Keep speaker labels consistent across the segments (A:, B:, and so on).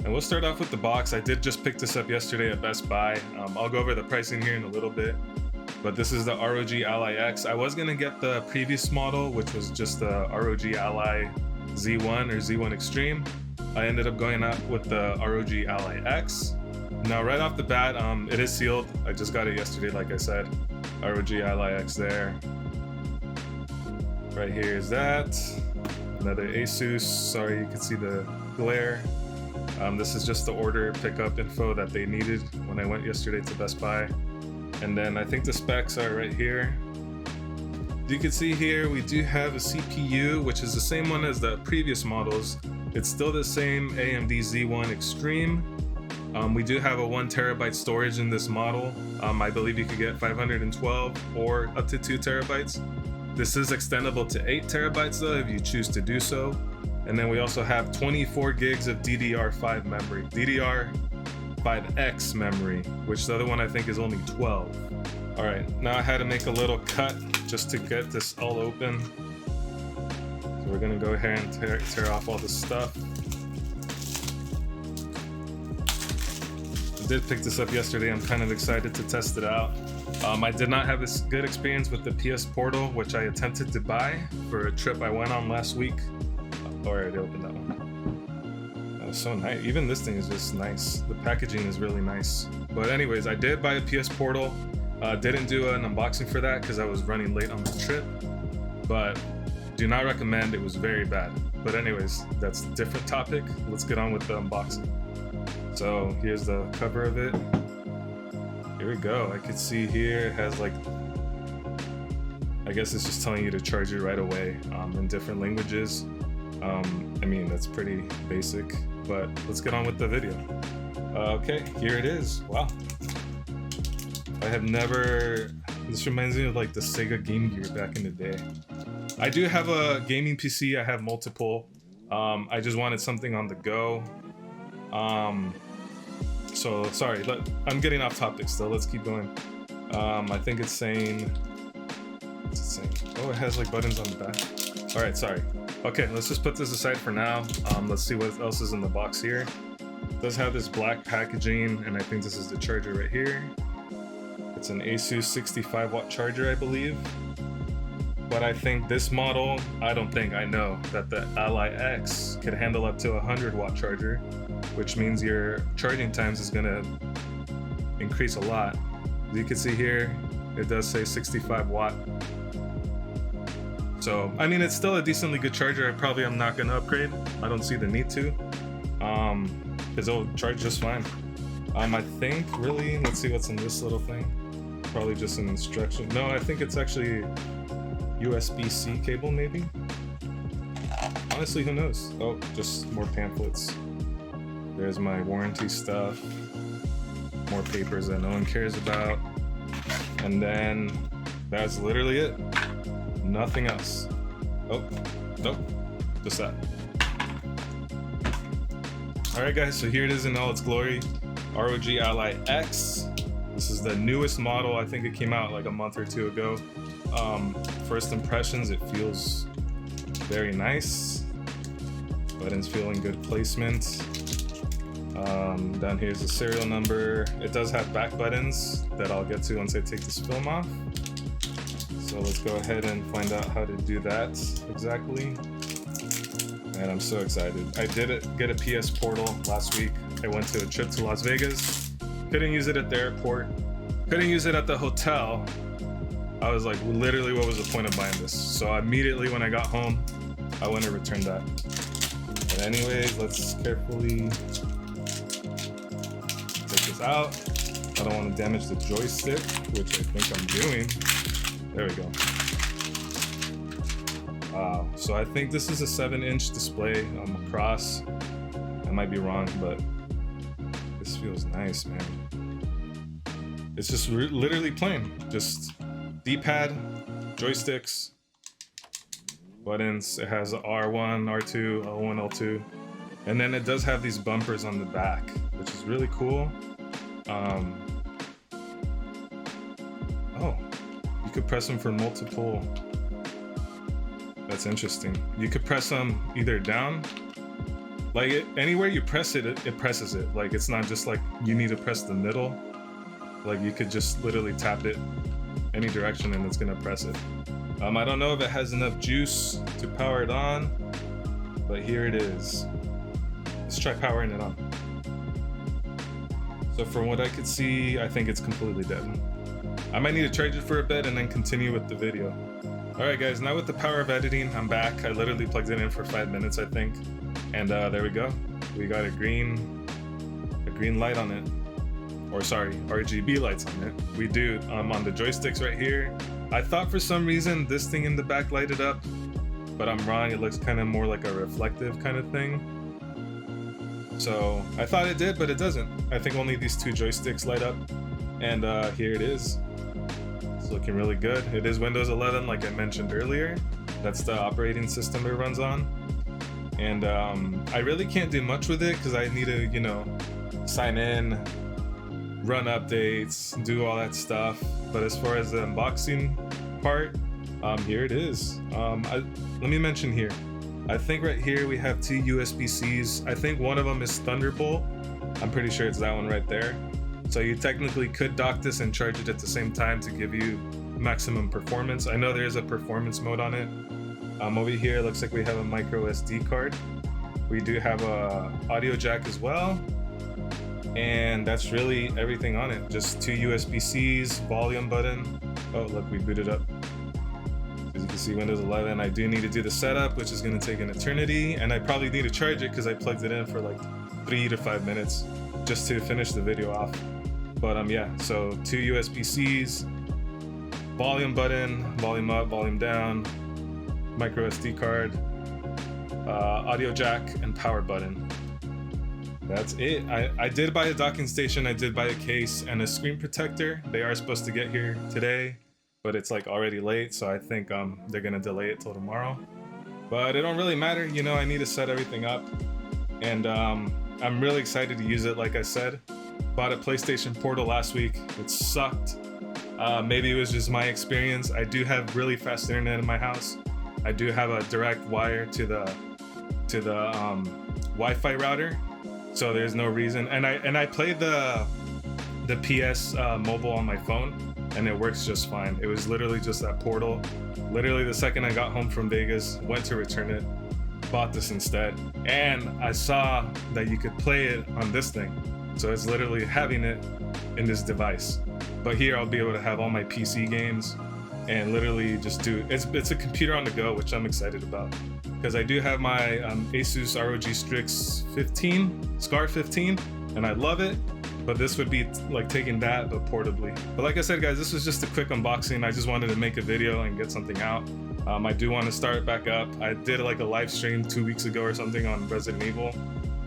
A: And we'll start off with the box. I did just pick this up yesterday at Best Buy. I'll go over the pricing here in a little bit. But this is the ROG Ally X. I was gonna get the previous model, which was just the ROG Ally Z1 or Z1 Extreme. I ended up going out with the ROG Ally X. Now, right off the bat, it is sealed. I just got it yesterday, like I said. ROG Ally X there. Right here is that. Another Asus. Sorry, you can see the glare. This is just the order pickup info that they needed when I went yesterday to Best Buy. And then I think the specs are right here. You can see here we do have a CPU, which is the same one as the previous models. It's still the same AMD Z1 Extreme. We do have a 1 terabyte storage in this model. I believe you could get 512 or up to 2 terabytes. This is extendable to 8 terabytes though if you choose to do so. And then we also have 24 gigs of DDR5 memory. DDR5X memory, which the other one I think is only 12. All right, now I had to make a little cut just to get this all open. So we're gonna go ahead and tear off all this stuff. I did pick this up yesterday. I'm kind of excited to test it out. I did not have a good experience with the PS Portal, which I attempted to buy for a trip I went on last week. Oh, I already opened that one. That was so nice. Even this thing is just nice. The packaging is really nice. But anyways, I did buy a PS Portal. Didn't do an unboxing for that because I was running late on the trip. But do not recommend. It was very bad. But anyways, that's a different topic. Let's get on with the unboxing. So here's the cover of it. Here we go. I can see here it has like, I guess it's just telling you to charge it right away in different languages. I mean, that's pretty basic, but let's get on with the video. Okay, here it is. Wow. I have never, this reminds me of like the Sega Game Gear back in the day. I do have a gaming PC. I have multiple. I just wanted something on the go. So sorry, I'm getting off topic still. Let's keep going. I think it's saying, what's it saying? Oh, it has like buttons on the back. All right, sorry. Okay, let's just put this aside for now. Let's see what else is in the box here. It does have this black packaging, and I think this is the charger right here. It's an Asus 65 watt charger, I believe. But I think this model, I know that the Ally X could handle up to a 100 watt charger, which means your charging times is gonna increase a lot. As you can see here, it does say 65 watt. So, I mean, it's still a decently good charger. I'm not gonna upgrade. I don't see the need to, because it'll charge just fine. I think, really, let's see what's in this little thing. Probably just an instruction. No, I think it's actually USB-C cable, maybe? Honestly, who knows? Oh, just more pamphlets. There's my warranty stuff. More papers that no one cares about. And then that's literally it. Nothing else. Oh, nope, just that. All right, guys, so here it is in all its glory. ROG Ally X. This is the newest model. I think it came out like a month or two ago. First impressions, it feels very nice. Buttons feel in good placement. Down here's the serial number. It does have back buttons that I'll get to once I take this film off. So let's go ahead and find out how to do that exactly. And I'm so excited. I did get a PS Portal last week. I went to a trip to Las Vegas. Couldn't use it at the airport. Couldn't use it at the hotel. I was like, literally, what was the point of buying this? So immediately when I got home, I went and returned that. But anyways, let's carefully take this out. I don't want to damage the joystick, which I think I'm doing. There we go. Wow. So I think this is a 7-inch display across. I might be wrong, but this feels nice, man. It's just literally plain. Just D-pad, joysticks, buttons. It has R1, R2, L1, L2. And then it does have these bumpers on the back, which is really cool. Oh, you could press them for multiple. That's interesting. You could press them either down Like anywhere you press it, it presses it. Like it's not just like you need to press the middle. Like you could just literally tap it any direction and it's gonna press it. I don't know if it has enough juice to power it on, but here it is. Let's try powering it on. So from what I could see, I think it's completely dead. I might need to charge it for a bit and then continue with the video. Alright guys, now with the power of editing, I'm back. I literally plugged it in for 5 minutes, I think. And there we go. We got a green light on it. Or sorry, RGB lights on it. We do on the joysticks right here. I thought for some reason this thing in the back lighted up, but I'm wrong. It looks kind of more like a reflective kind of thing. So I thought it did, but it doesn't. I think only these 2 joysticks light up. And here it is. It's looking really good. It is Windows 11, like I mentioned earlier. That's the operating system it runs on. And I really can't do much with it because I need to, you know, sign in, run updates, do all that stuff. But as far as the unboxing part, here it is. Let me mention here. I think right here we have 2 USB-Cs. I think one of them is Thunderbolt. I'm pretty sure it's that one right there. So you technically could dock this and charge it at the same time to give you maximum performance. I know there's a performance mode on it. Over here, it looks like we have a micro SD card. We do have a audio jack as well. And that's really everything on it. Just 2 USB-Cs, volume button. Oh, look, we booted up. As you can see, Windows 11. I do need to do the setup, which is going to take an eternity. And I probably need to charge it because I plugged it in for like 3 to 5 minutes just to finish the video off. But yeah, so 2 USB-Cs, volume button, volume up, volume down, micro SD card, audio jack, and power button. That's it. I did buy a docking station, I did buy a case and a screen protector. They are supposed to get here today, but it's like already late, so I think they're gonna delay it till tomorrow. But it don't really matter, you know, I need to set everything up. And I'm really excited to use it, like I said. Bought a PlayStation Portal last week. It sucked. Maybe it was just my experience. I do have really fast internet in my house. I do have a direct wire to the Wi-Fi router, so there's no reason. And I played the PS mobile on my phone, and it works just fine. It was literally just that Portal. Literally the second I got home from Vegas, went to return it, bought this instead, and I saw that you could play it on this thing. So it's literally having it in this device. But here I'll be able to have all my PC games and literally just do, it's a computer on the go, which I'm excited about. Because I do have my Asus ROG Strix 15, Scar 15, and I love it. But this would be like taking that, but portably. But like I said, guys, this was just a quick unboxing. I just wanted to make a video and get something out. I do want to start it back up. I did like a live stream 2 weeks ago or something on Resident Evil,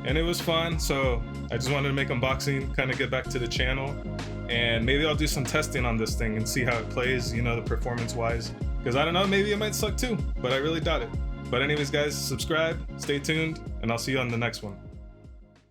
A: and it was fun. So I just wanted to make unboxing, kind of get back to the channel, and maybe I'll do some testing on this thing and see how it plays, you know, the performance wise. Because I don't know, maybe it might suck too, but I really doubt it. But anyways, guys, subscribe, stay tuned, and I'll see you on the next one.